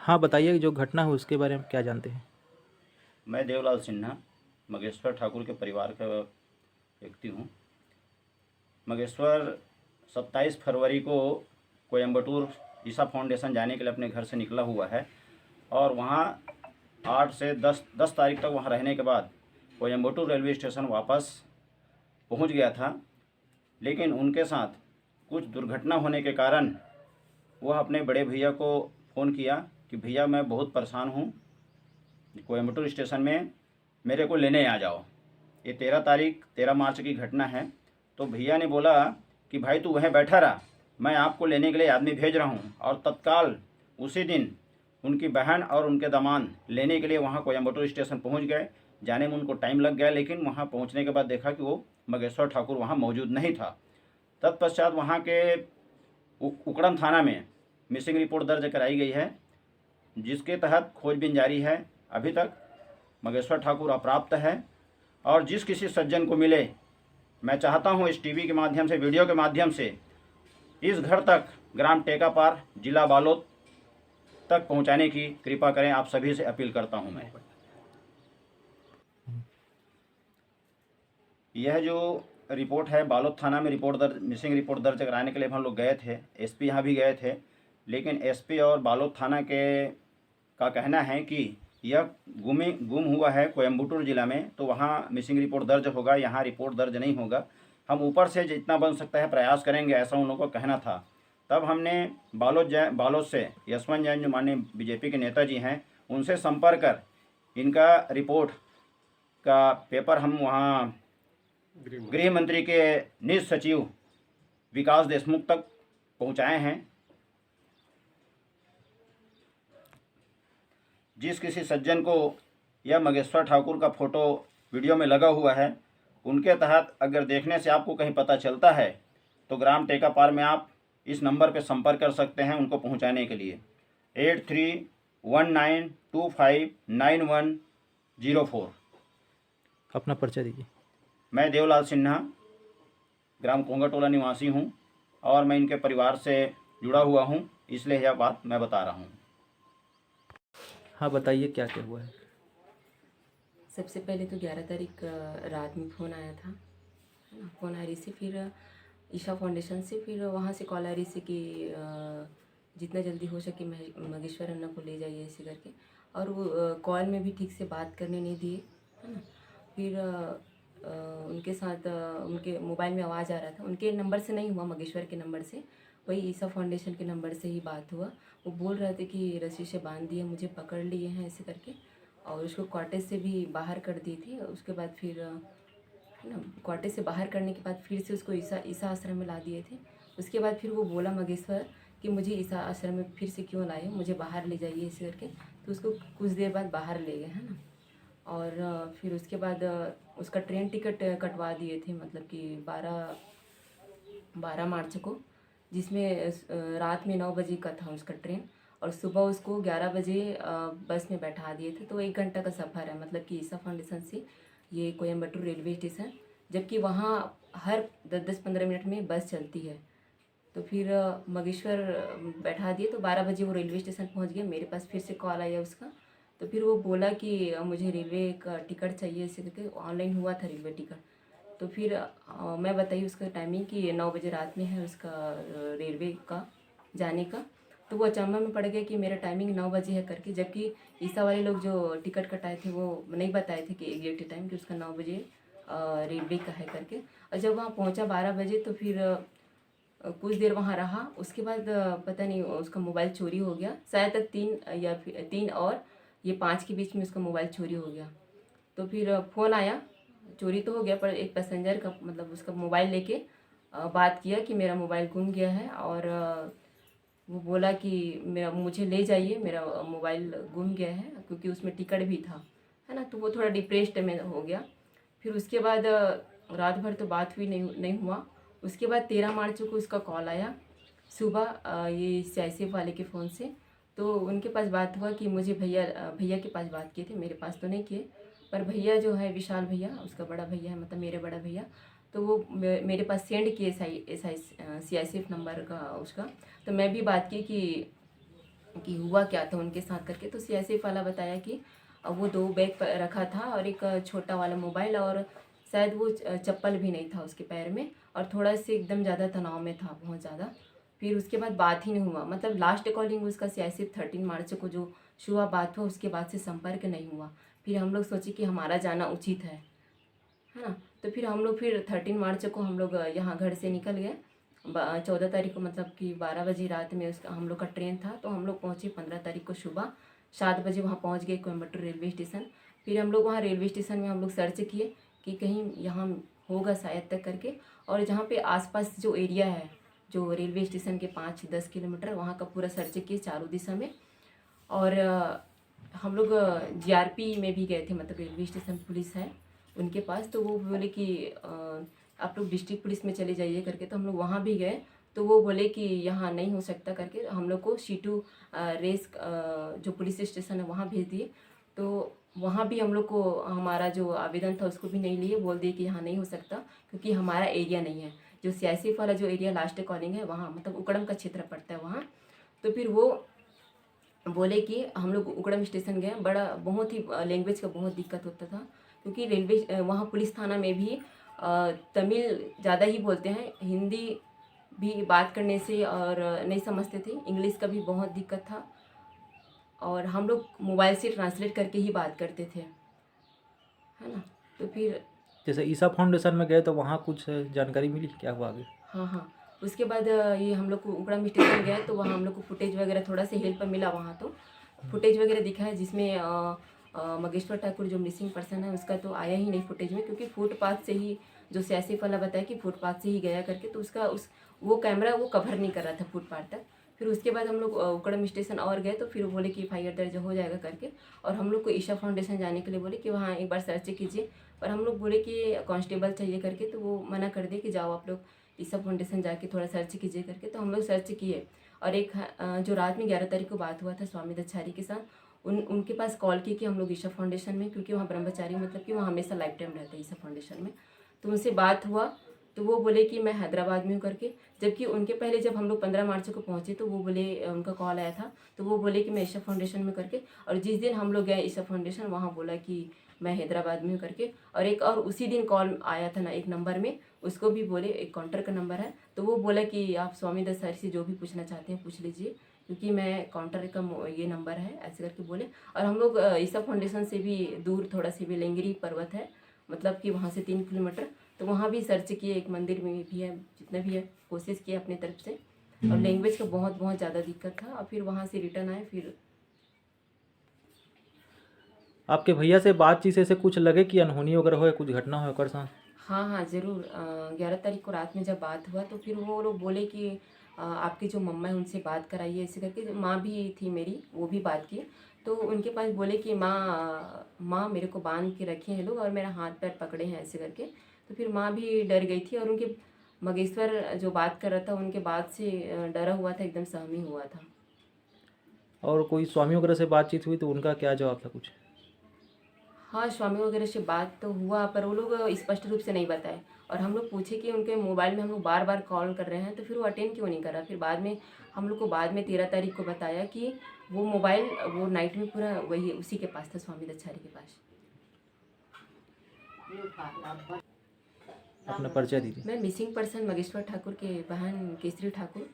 हाँ, बताइए जो घटना हुई उसके बारे में क्या जानते हैं? मैं देवलाल सिन्हा मगेश्वर ठाकुर के परिवार का व्यक्ति हूँ। मगेश्वर 27 फरवरी को कोयम्बटूर ईसा फाउंडेशन जाने के लिए अपने घर से निकला हुआ है और वहाँ 8 से 10 तारीख तक वहाँ रहने के बाद कोयम्बटूर रेलवे स्टेशन वापस पहुँच गया था। लेकिन उनके साथ कुछ दुर्घटना होने के कारण वह अपने बड़े भैया को फ़ोन किया कि भैया मैं बहुत परेशान हूँ, कोयम्बटूर स्टेशन में मेरे को लेने आ जाओ। ये 13 मार्च की घटना है। तो भैया ने बोला कि भाई तू वहीं बैठा रहा, मैं आपको लेने के लिए आदमी भेज रहा हूँ। और तत्काल उसी दिन उनकी बहन और उनके दामाद लेने के लिए वहाँ कोयम्बटूर स्टेशन पहुँच गए। जाने में उनको टाइम लग गया, लेकिन वहाँ पहुँचने के बाद देखा कि वो मगेश्वर ठाकुर वहाँ मौजूद नहीं था। तत्पश्चात वहाँ के उकड़म थाना में मिसिंग रिपोर्ट दर्ज कराई गई है, जिसके तहत खोजबीन जारी है। अभी तक मगेश्वर ठाकुर अप्राप्त है। और जिस किसी सज्जन को मिले, मैं चाहता हूं इस टीवी के माध्यम से, वीडियो के माध्यम से इस घर तक, ग्राम टेकापार, जिला बालोद तक पहुंचाने की कृपा करें। आप सभी से अपील करता हूं मैं। यह जो रिपोर्ट है, बालोद थाना में रिपोर्ट दर्ज, मिसिंग रिपोर्ट दर्ज कराने के लिए हम लोग गए थे। एसपी यहाँ भी गए थे, लेकिन एसपी और बालोद थाना के का कहना है कि यह गुम हुआ है कोयम्बटूर ज़िला में, तो वहाँ मिसिंग रिपोर्ट दर्ज होगा, यहाँ रिपोर्ट दर्ज नहीं होगा। हम ऊपर से जितना बन सकता है प्रयास करेंगे, ऐसा उन लोगों का कहना था। तब हमने बालोद से यशवंत जैन, जो माननीय बीजेपी के नेताजी हैं, उनसे संपर्क कर इनका रिपोर्ट का पेपर हम वहाँ गृह मंत्री के निज सचिव विकास देशमुख तक पहुँचाए हैं। जिस किसी सज्जन को यह मगेश्वर ठाकुर का फ़ोटो वीडियो में लगा हुआ है, उनके तहत अगर देखने से आपको कहीं पता चलता है तो ग्राम टेकापार में आप इस नंबर पर संपर्क कर सकते हैं उनको पहुंचाने के लिए। 8319259104। अपना परिचय दीजिए। मैं देवलाल सिन्हा ग्राम कोंगाटोला निवासी हूं और मैं इनके परिवार से जुड़ा हुआ हूं, इसलिए यह बात मैं बता रहा हूं। हाँ, बताइए क्या क्या हुआ है? सबसे पहले तो 11 तारीख रात में फ़ोन आया था, है ना। फ़ोन आ रही से फिर ईशा फाउंडेशन से फिर वहाँ से कॉल आ रही से कि जितना जल्दी हो सके मगेश्वर अन्ना को ले जाइए ऐसे करके। और वो कॉल में भी ठीक से बात करने नहीं दिए, है ना। फिर उनके साथ उनके मोबाइल में आवाज़ आ रहा था, उनके नंबर से नहीं हुआ, मगेश्वर के नंबर से, वही ईसा फाउंडेशन के नंबर से ही बात हुआ। वो बोल रहे थे कि रस्सी से बांध दिए, मुझे पकड़ लिए हैं ऐसे करके, और उसको क्वार्टर से भी बाहर कर दी थी। उसके बाद फिर है ना, क्वार्टर से बाहर करने के बाद फिर से उसको ईसा आश्रम में ला दिए थे। उसके बाद फिर वो बोला मगेश्वर कि मुझे ईसा आश्रम में फिर से क्यों लाए, मुझे बाहर ले जाइए ऐसे करके। तो उसको कुछ देर बाद बाहर ले गए, है ना। और फिर उसके बाद उसका ट्रेन टिकट कटवा दिए थे, मतलब कि 12 मार्च को, जिसमें रात में 9 बजे का था उसका ट्रेन, और सुबह उसको 11 बजे बस में बैठा दिए थे। तो 1 घंटा का सफ़र है, मतलब कि ईसा फाउंडेशन से ये कोयम्बटूर रेलवे स्टेशन, जबकि वहाँ हर 10-15 मिनट में बस चलती है। तो फिर मगेश्वर बैठा दिए, तो 12 बजे वो रेलवे स्टेशन पहुँच गया। मेरे पास फिर से कॉल आया उसका, तो फिर वो बोला कि मुझे रेलवे का टिकट चाहिए ऐसे करके। ऑनलाइन हुआ था रेलवे टिकट। तो फिर मैं बताई उसका टाइमिंग कि 9 बजे रात में है उसका रेलवे का जाने का। तो वो अचंभा में पड़ गया कि मेरा टाइमिंग 9 बजे है करके, जबकि ईसा वाले लोग जो टिकट कटाए थे वो नहीं बताए थे कि एग्जैक्ट टाइम कि उसका 9 बजे रेलवे का है करके। और जब वहाँ पहुँचा 12 बजे, तो फिर कुछ देर वहाँ रहा। उसके बाद पता नहीं उसका मोबाइल चोरी हो गया, शायद तक 3 और ये 5 के बीच में उसका मोबाइल चोरी हो गया। तो फिर फ़ोन आया, चोरी तो हो गया, पर एक पैसेंजर का, मतलब उसका मोबाइल लेके बात किया कि मेरा मोबाइल गुम गया है, और वो बोला कि मुझे ले जाइए, मेरा मोबाइल गुम गया है, क्योंकि उसमें टिकट भी था, है ना। तो वो थोड़ा डिप्रेस्ड में हो गया। फिर उसके बाद रात भर तो बात हुई नहीं हुआ। उसके बाद 13 मार्च को उसका कॉल आया सुबह, ये CICF वाले के फ़ोन से। तो उनके पास बात हुआ कि मुझे भैया के पास बात किए थे, मेरे पास तो नहीं किए, पर भैया जो है विशाल भैया, उसका बड़ा भैया है, मतलब मेरे बड़ा भैया, तो वो मेरे पास सेंड किए CICF नंबर का उसका। तो मैं भी बात की कि कि हुआ क्या था उनके साथ करके। तो सीआईएसएफ वाला बताया कि वो 2 बैग रखा था और एक छोटा वाला मोबाइल, और शायद वो चप्पल भी नहीं था उसके पैर में, और थोड़ा से एकदम ज़्यादा तनाव में था, बहुत ज़्यादा। फिर उसके बाद बात ही नहीं हुआ, मतलब लास्ट कॉलिंग उसका सीआईएसएफ 13 मार्च को जो शुरुआत बात हुआ, उसके बाद से संपर्क नहीं हुआ। फिर हम लोग सोचे कि हमारा जाना उचित है ना। तो फिर हम लोग फिर 13 मार्च को हम लोग यहाँ घर से निकल गए। 14 तारीख को, मतलब कि 12 बजे रात में उसका हम लोग का ट्रेन था, तो हम लोग पहुँचे 15 तारीख को सुबह 7 बजे वहाँ पहुँच गए कोयम्बटूर रेलवे स्टेशन। फिर हम लोग वहाँ रेलवे स्टेशन में हम लोग सर्च किए कि कहीं यहाँ होगा शायद तक करके, और जहाँ पे आसपास जो एरिया है, जो रेलवे स्टेशन के 5-10 किलोमीटर, वहाँ का पूरा सर्च किए चारों दिशा में। और हम लोग जीआरपी में भी गए थे, मतलब रेलवे स्टेशन पुलिस है उनके पास, तो वो बोले कि आप लोग डिस्ट्रिक्ट पुलिस में चले जाइए करके। तो हम लोग वहाँ भी गए, तो वो बोले कि यहाँ नहीं हो सकता करके। हम लोग को C2 रेस जो पुलिस स्टेशन है वहाँ भेज दिए। तो वहाँ भी हम लोग को हमारा जो आवेदन था उसको भी नहीं लिए, बोल दिए कि यहाँ नहीं हो सकता क्योंकि हमारा एरिया नहीं है। जो सीआईएसएफ वाला जो एरिया लास्ट कॉलिंग है वहाँ, मतलब उकड़म का क्षेत्र पड़ता है वहाँ। तो फिर वो बोले कि हम लोग उकड़म स्टेशन गए, बड़ा बहुत ही लैंग्वेज का बहुत दिक्कत होता था, क्योंकि रेलवे वहाँ पुलिस थाना में भी तमिल ज़्यादा ही बोलते हैं, हिंदी भी बात करने से और नहीं समझते थे, इंग्लिश का भी बहुत दिक्कत था, और हम लोग मोबाइल से ट्रांसलेट करके ही बात करते थे, है ना। तो फिर जैसे ईसा फाउंडेशन में गए तो वहाँ कुछ जानकारी मिली, क्या हुआ आगे? हाँ हाँ, उसके बाद ये हम लोग को उकड़म स्टेशन गए, तो वहाँ हम लोग को फुटेज वगैरह थोड़ा सा हेल्प मिला वहाँ। तो फुटेज वगैरह दिखा है जिसमें मगेश्वर ठाकुर जो मिसिंग पर्सन है उसका तो आया ही नहीं फुटेज में, क्योंकि फुटपाथ से ही, जो सीआईएसएफ वाला बताया कि फुटपाथ से ही गया करके, तो उसका वो कैमरा वो कवर नहीं कर रहा था फुटपाथ तक। फिर उसके बाद हम लोग उकड़म स्टेशन और गए, तो फिर वो बोले कि एफआईआर दर्ज हो जाएगा करके, और हम लोग को ईशा फाउंडेशन जाने के लिए बोले कि वहाँ एक बार सर्च कीजिए। पर हम लोग बोले कि कांस्टेबल चाहिए करके, तो वो मना कर दिए कि जाओ आप लोग ईसा फाउंडेशन जाके थोड़ा सर्च कीजिए करके। तो हम लोग सर्च किए, और एक जो रात में 11 तारीख को बात हुआ था स्वामी दत्ताचार्य के साथ, उनके पास कॉल की कि हम लोग ईशा फाउंडेशन में, क्योंकि वहाँ ब्रह्मचारी मतलब कि वहाँ हमेशा लाइफ टाइम रहता है ईशा फाउंडेशन में। तो उनसे बात हुआ, तो वो बोले कि मैं हैदराबाद में हूँ करके। जबकि उनके पहले जब हम लोग 15 मार्च को पहुँचे, तो वो बोले, उनका कॉल आया था, तो वो बोले कि मैं ईशा फाउंडेशन में करके। और जिस दिन हम लोग गए ईशा फाउंडेशन, वहाँ बोला कि मैं हैदराबाद में हूँ करके। और एक और उसी दिन कॉल आया था ना एक नंबर में, उसको भी बोले, एक काउंटर का नंबर है, तो वो बोला कि आप स्वामी दत्ताचार्य से जो भी पूछना चाहते हैं पूछ लीजिए, क्योंकि मैं काउंटर का ये नंबर है, ऐसे करके बोले। और हम लोग ईसा फाउंडेशन से भी दूर थोड़ा सी बेलेंगरी पर्वत है, मतलब कि वहाँ से 3 किलोमीटर, तो वहाँ भी सर्च किए, एक मंदिर में भी है, जितना भी है कोशिश किए अपने तरफ से। और लैंग्वेज का बहुत बहुत ज़्यादा दिक्कत था, और फिर वहाँ से रिटर्न आए। फिर आपके भैया से बातचीत से कुछ लगे कि अनहोनी वगैरह हो, कुछ घटना हो ओकर साथ? हाँ हाँ ज़रूर, 11 तारीख को रात में जब बात हुआ, तो फिर वो लोग बोले कि आपकी जो मम्मा है उनसे बात कराइए, ऐसे करके। माँ भी थी मेरी, वो भी बात की, तो उनके पास बोले कि माँ मेरे को बांध के रखे हैं लोग और मेरा हाथ पैर पकड़े हैं, ऐसे करके। तो फिर माँ भी डर गई थी, और उनके मगेश्वर जो बात कर रहा था उनके बात से डरा हुआ था, एकदम सहमी हुआ था। और कोई स्वामी वगैरह से बातचीत हुई तो उनका क्या जवाब था कुछ? हाँ, स्वामी वगैरह से बात तो हुआ, पर वो लोग स्पष्ट रूप से नहीं बताए। और हम लोग पूछे कि उनके मोबाइल में हम लोग बार बार कॉल कर रहे हैं, तो फिर वो अटेंड क्यों नहीं कर रहा। फिर बाद में हम लोग को 13 तारीख को बताया कि वो मोबाइल वो नाइट में पूरा वही उसी के पास था, स्वामी दत्ताचार्य के पास। अपना परिचय दीजिए। मैं मिसिंग पर्सन मगेश्वर ठाकुर के बहन केसरी ठाकुर।